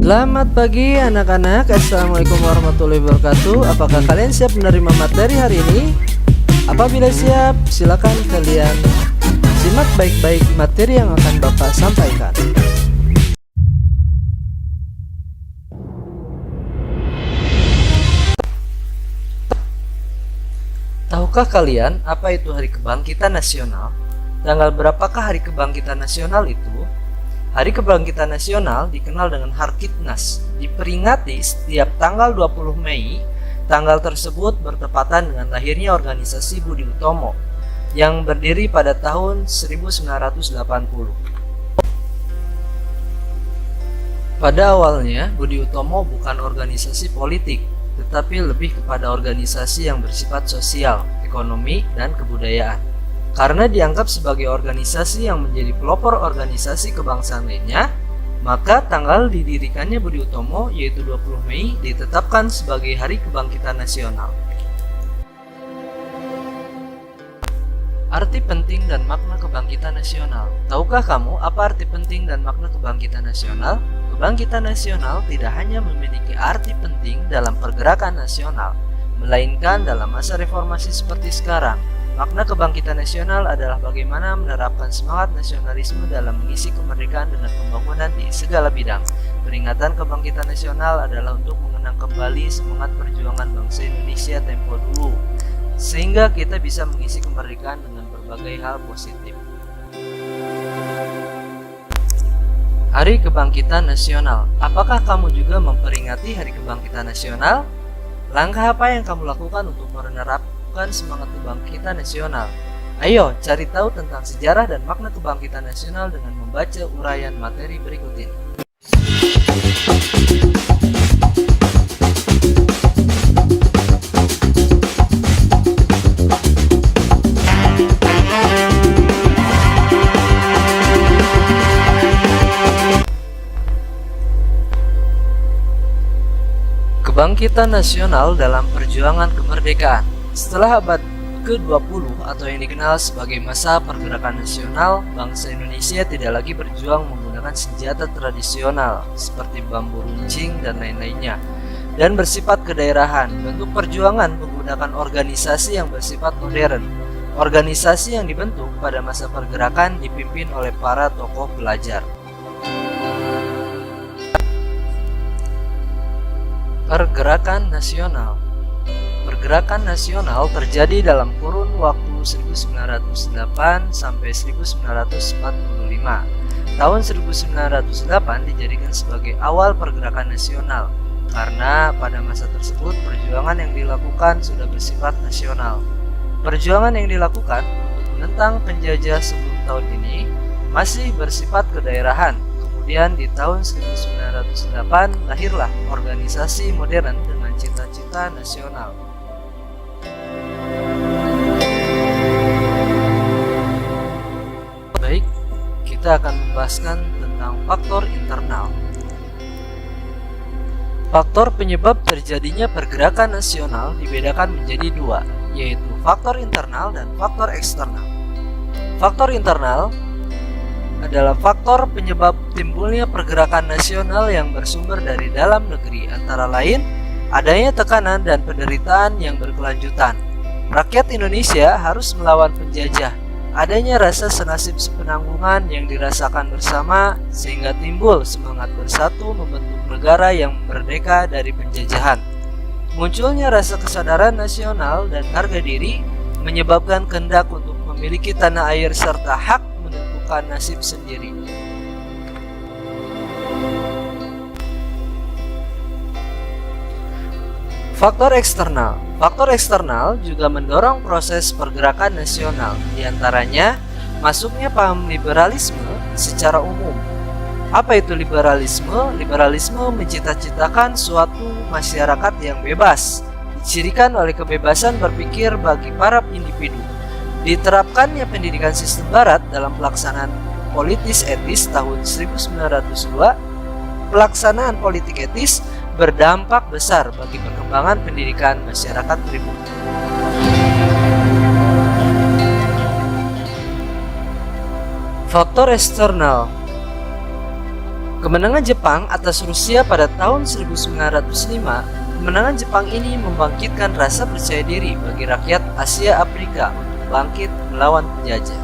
Selamat pagi anak-anak. Assalamualaikum warahmatullahi wabarakatuh. Apakah kalian siap menerima materi hari ini? Apabila siap, silakan kalian simak baik-baik materi yang akan Bapak sampaikan. Tahukah kalian apa itu Hari Kebangkitan Nasional? Tanggal berapakah Hari Kebangkitan Nasional itu? Hari Kebangkitan Nasional dikenal dengan Harkitnas, diperingati setiap tanggal 20 Mei. Tanggal tersebut bertepatan dengan lahirnya organisasi Budi Utomo yang berdiri pada tahun 1980. Pada awalnya, Budi Utomo bukan organisasi politik, tetapi lebih kepada organisasi yang bersifat sosial, ekonomi, dan kebudayaan. Karena dianggap sebagai organisasi yang menjadi pelopor organisasi kebangsaan lainnya, maka tanggal didirikannya Budi Utomo yaitu 20 Mei ditetapkan sebagai Hari Kebangkitan Nasional. Arti penting dan makna kebangkitan nasional. Tahukah kamu apa arti penting dan makna kebangkitan nasional? Kebangkitan nasional tidak hanya memiliki arti penting dalam pergerakan nasional, melainkan dalam masa reformasi seperti sekarang. Makna kebangkitan nasional adalah bagaimana menerapkan semangat nasionalisme dalam mengisi kemerdekaan dengan pembangunan di segala bidang. Peringatan kebangkitan nasional adalah untuk mengenang kembali semangat perjuangan bangsa Indonesia tempo dulu, sehingga kita bisa mengisi kemerdekaan dengan berbagai hal positif. Hari Kebangkitan Nasional. Apakah kamu juga memperingati Hari Kebangkitan Nasional? Langkah apa yang kamu lakukan untuk menerapkan semangat kebangkitan nasional? Ayo cari tahu tentang sejarah dan makna kebangkitan nasional dengan membaca uraian materi berikut ini. Kebangkitan nasional dalam perjuangan kemerdekaan. Setelah abad ke-20 atau yang dikenal sebagai masa pergerakan nasional, bangsa Indonesia tidak lagi berjuang menggunakan senjata tradisional seperti bambu runcing dan lain-lainnya, dan bersifat kedaerahan. Bentuk perjuangan menggunakan organisasi yang bersifat modern. Organisasi yang dibentuk pada masa pergerakan dipimpin oleh para tokoh pelajar. Pergerakan nasional. Pergerakan nasional terjadi dalam kurun waktu 1908 sampai 1945. Tahun 1908 dijadikan sebagai awal pergerakan nasional karena pada masa tersebut perjuangan yang dilakukan sudah bersifat nasional. Perjuangan yang dilakukan untuk menentang penjajah sebelum tahun ini masih bersifat kedaerahan. Kemudian di tahun 1908 lahirlah organisasi modern dengan cita-cita nasional. Baik, kita akan membahaskan tentang faktor internal. Faktor penyebab terjadinya pergerakan nasional dibedakan menjadi dua, yaitu faktor internal dan faktor eksternal. Faktor internal adalah faktor penyebab timbulnya pergerakan nasional yang bersumber dari dalam negeri, antara lain adanya tekanan dan penderitaan yang berkelanjutan. Rakyat Indonesia harus melawan penjajah. Adanya rasa senasib sepenanggungan yang dirasakan bersama sehingga timbul semangat bersatu membentuk negara yang merdeka dari penjajahan. Munculnya rasa kesadaran nasional dan harga diri menyebabkan kehendak untuk memiliki tanah air serta hak menentukan nasib sendiri. Faktor eksternal. Faktor eksternal juga mendorong proses pergerakan nasional, diantaranya masuknya paham liberalisme secara umum. Apa itu liberalisme? Liberalisme mencita-citakan suatu masyarakat yang bebas, dicirikan oleh kebebasan berpikir bagi para individu. Diterapkannya pendidikan sistem barat dalam pelaksanaan politis etis tahun 1902, pelaksanaan politik etis berdampak besar bagi perkembangan pendidikan masyarakat pribumi. Faktor eksternal. Kemenangan Jepang atas Rusia pada tahun 1905, kemenangan Jepang ini membangkitkan rasa percaya diri bagi rakyat Asia Afrika untuk bangkit melawan penjajah.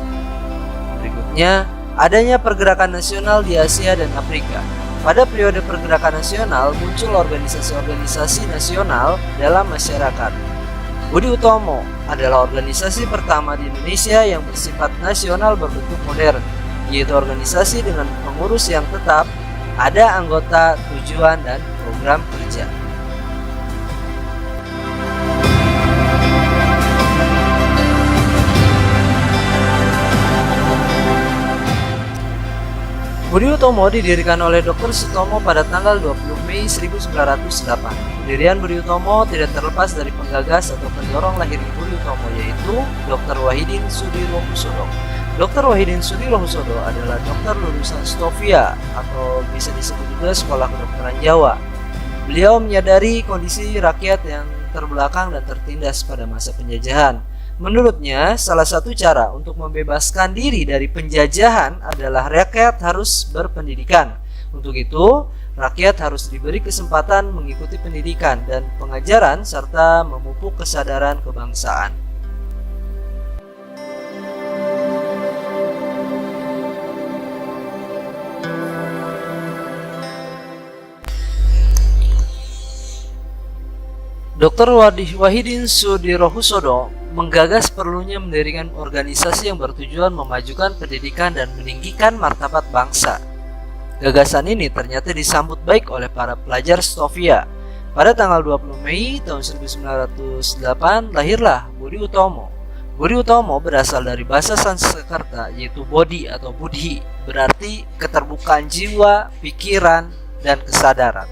Berikutnya, adanya pergerakan nasional di Asia dan Afrika. Pada periode pergerakan nasional, muncul organisasi-organisasi nasional dalam masyarakat. Budi Utomo adalah organisasi pertama di Indonesia yang bersifat nasional berbentuk modern, yaitu organisasi dengan pengurus yang tetap, ada anggota, tujuan, dan program kerja. Budi Utomo didirikan oleh Dr. Sutomo pada tanggal 20 Mei 1908. Pendirian Budi Utomo tidak terlepas dari penggagas atau pendorong lahirnya Budi Utomo, yaitu Dr. Wahidin Sudirohusodo. Dr. Wahidin Sudirohusodo adalah dokter lulusan Stovia atau bisa disebut juga Sekolah Kedokteran Jawa. Beliau menyadari kondisi rakyat yang terbelakang dan tertindas pada masa penjajahan. Menurutnya, salah satu cara untuk membebaskan diri dari penjajahan adalah rakyat harus berpendidikan. Untuk itu, rakyat harus diberi kesempatan mengikuti pendidikan dan pengajaran serta memupuk kesadaran kebangsaan. Dr. Wahidin Sudirohusodo menggagas perlunya mendirikan organisasi yang bertujuan memajukan pendidikan dan meninggikan martabat bangsa. Gagasan ini ternyata disambut baik oleh para pelajar Stovia. Pada tanggal 20 Mei tahun 1908 lahirlah Budi Utomo. Budi Utomo berasal dari bahasa Sanskerta yaitu Bodhi atau Budhi, berarti keterbukaan jiwa, pikiran, dan kesadaran.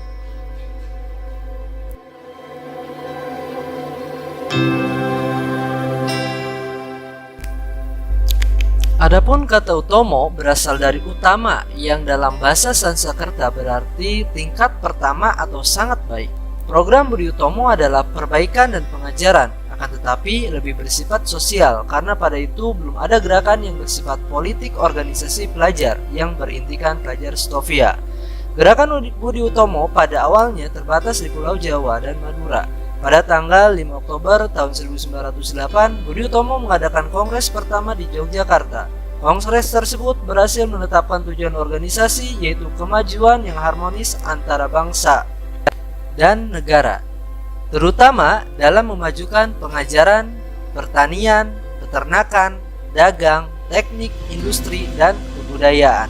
Adapun kata Utomo berasal dari utama yang dalam bahasa Sanskerta berarti tingkat pertama atau sangat baik. Program Budi Utomo adalah perbaikan dan pengajaran, akan tetapi lebih bersifat sosial karena pada itu belum ada gerakan yang bersifat politik organisasi pelajar yang berintikan pelajar Stovia. Gerakan Budi Utomo pada awalnya terbatas di Pulau Jawa dan Madura. Pada tanggal 5 Oktober tahun 1908, Budi Utomo mengadakan kongres pertama di Yogyakarta. Kongres tersebut berhasil menetapkan tujuan organisasi yaitu kemajuan yang harmonis antara bangsa dan negara, terutama dalam memajukan pengajaran, pertanian, peternakan, dagang, teknik, industri, dan kebudayaan.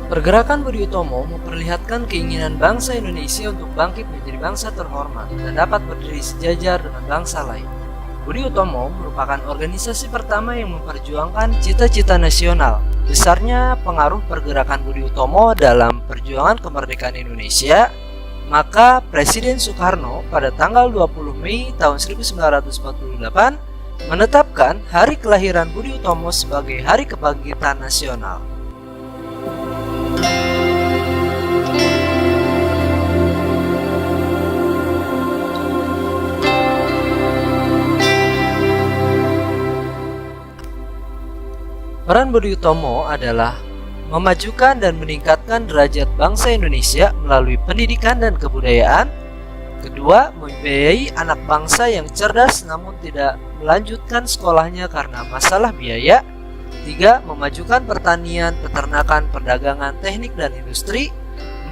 Pergerakan Budi Utomo memperlihatkan keinginan bangsa Indonesia untuk bangkit menjadi bangsa terhormat dan dapat berdiri sejajar dengan bangsa lain. Budi Utomo merupakan organisasi pertama yang memperjuangkan cita-cita nasional. Besarnya pengaruh pergerakan Budi Utomo dalam perjuangan kemerdekaan Indonesia, maka Presiden Soekarno pada tanggal 20 Mei tahun 1948 menetapkan hari kelahiran Budi Utomo sebagai Hari Kebangkitan Nasional. Peran Budi Utomo adalah memajukan dan meningkatkan derajat bangsa Indonesia melalui pendidikan dan kebudayaan. Kedua, membiayai anak bangsa yang cerdas namun tidak melanjutkan sekolahnya karena masalah biaya. Tiga, memajukan pertanian, peternakan, perdagangan, teknik, dan industri.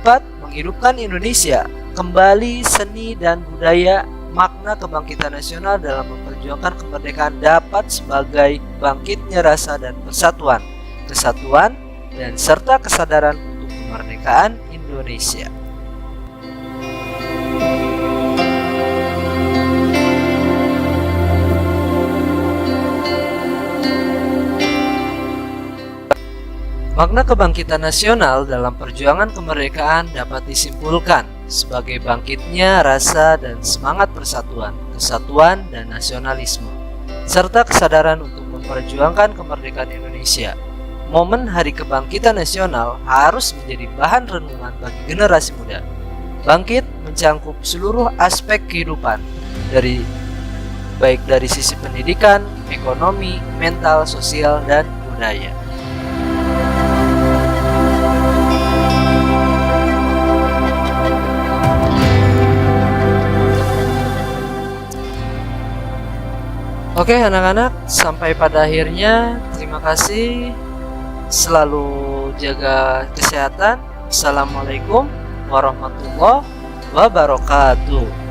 Empat, menghidupkan Indonesia, kembali seni dan budaya. Makna kebangkitan nasional dalam memperjuangkan kemerdekaan dapat sebagai bangkitnya rasa dan persatuan, kesatuan, dan serta kesadaran untuk kemerdekaan Indonesia. Makna kebangkitan nasional dalam perjuangan kemerdekaan dapat disimpulkan sebagai bangkitnya rasa dan semangat persatuan, kesatuan, dan nasionalisme, serta kesadaran untuk memperjuangkan kemerdekaan Indonesia. Momen Hari Kebangkitan Nasional harus menjadi bahan renungan bagi generasi muda. Bangkit mencangkup seluruh aspek kehidupan, baik dari sisi pendidikan, ekonomi, mental, sosial, dan budaya. Oke anak-anak, sampai pada akhirnya terima kasih. Selalu jaga kesehatan. Assalamualaikum warahmatullahi wabarakatuh.